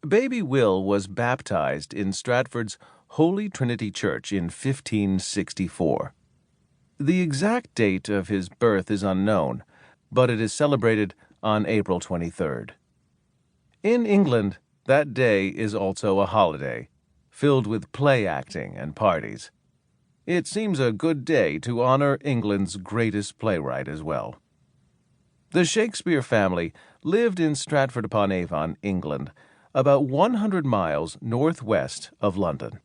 Baby Will was baptized in Stratford's Holy Trinity Church in 1564. The exact date of his birth is unknown, but it is celebrated on April 23rd. In England, that day is also a holiday, filled with play acting and parties. It seems a good day to honor England's greatest playwright as well. The Shakespeare family lived in Stratford-upon-Avon, England, about 100 miles northwest of London.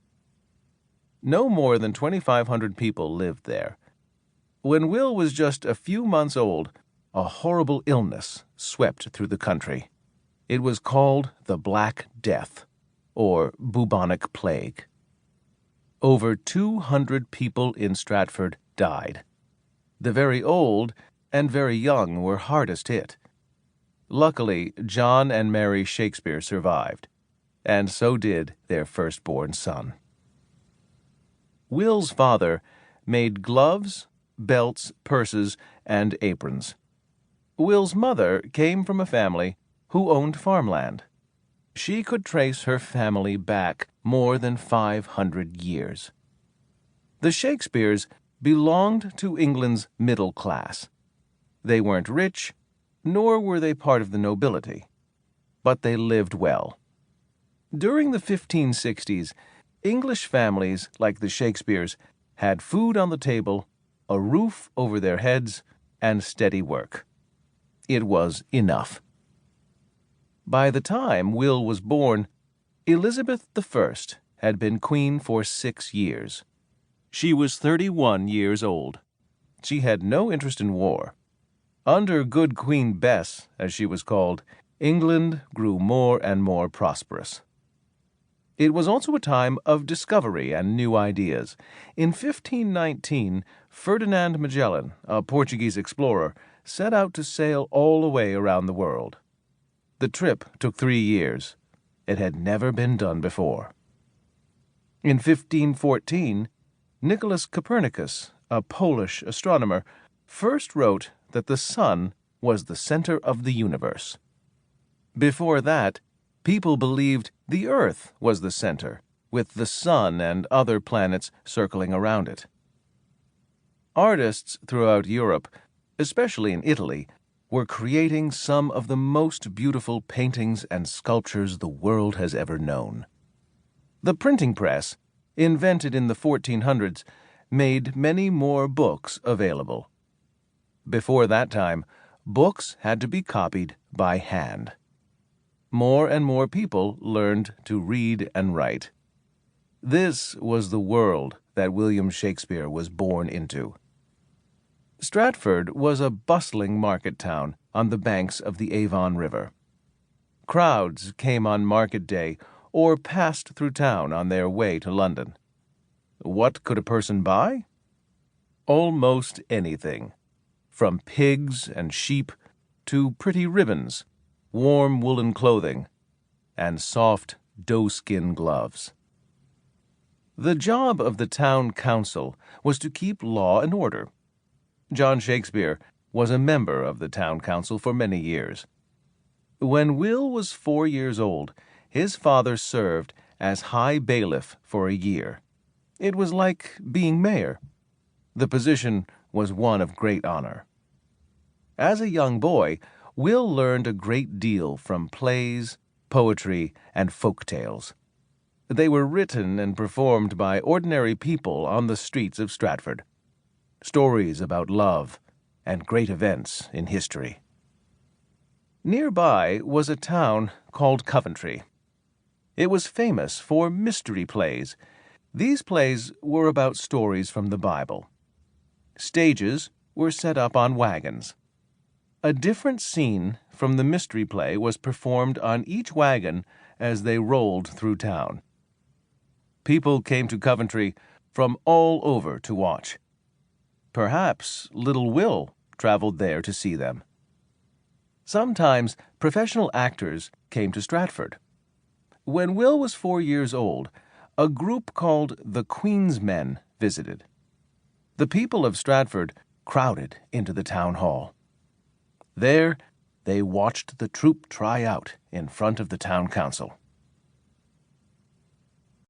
No more than 2,500 people lived there. When Will was just a few months old, a horrible illness swept through the country. It was called the Black Death, or bubonic plague. Over 200 people in Stratford died. The very old and very young were hardest hit. Luckily, John and Mary Shakespeare survived, and so did their firstborn son. Will's father made gloves, belts, purses, and aprons. Will's mother came from a family who owned farmland. She could trace her family back more than 500 years. The Shakespeares belonged to England's middle class. They weren't rich, nor were they part of the nobility, but they lived well. During the 1560s, English families like the Shakespeares had food on the table, a roof over their heads, and steady work. It was enough. By the time Will was born, Elizabeth I had been queen for 6 years. She was 31 years old. She had no interest in war. Under good Queen Bess, as she was called, England grew more and more prosperous. It was also a time of discovery and new ideas. In 1519, Ferdinand Magellan, a Portuguese explorer, set out to sail all the way around the world. The trip took 3 years. It had never been done before. In 1514, Nicholas Copernicus, a Polish astronomer, first wrote that the sun was the center of the universe. Before that, people believed the Earth was the center, with the sun and other planets circling around it. Artists throughout Europe, especially in Italy, were creating some of the most beautiful paintings and sculptures the world has ever known. The printing press, invented in the 1400s, made many more books available. Before that time, books had to be copied by hand. More and more people learned to read and write. This was the world that William Shakespeare was born into. Stratford was a bustling market town on the banks of the Avon River. Crowds came on market day or passed through town on their way to London. What could a person buy? Almost anything, from pigs and sheep to pretty ribbons, warm woolen clothing, and soft doeskin gloves. The job of the town council was to keep law and order. John Shakespeare was a member of the town council for many years. When Will was 4 years old, his father served as high bailiff for a year. It was like being mayor. The position was one of great honor. As a young boy, Will learned a great deal from plays, poetry, and folk tales. They were written and performed by ordinary people on the streets of Stratford. Stories about love and great events in history. Nearby was a town called Coventry. It was famous for mystery plays. These plays were about stories from the Bible. Stages were set up on wagons. A different scene from the mystery play was performed on each wagon as they rolled through town. People came to Coventry from all over to watch. Perhaps little Will traveled there to see them. Sometimes professional actors came to Stratford. When Will was 4 years old, a group called the Queen's Men visited. The people of Stratford crowded into the town hall. There, they watched the troupe try out in front of the town council.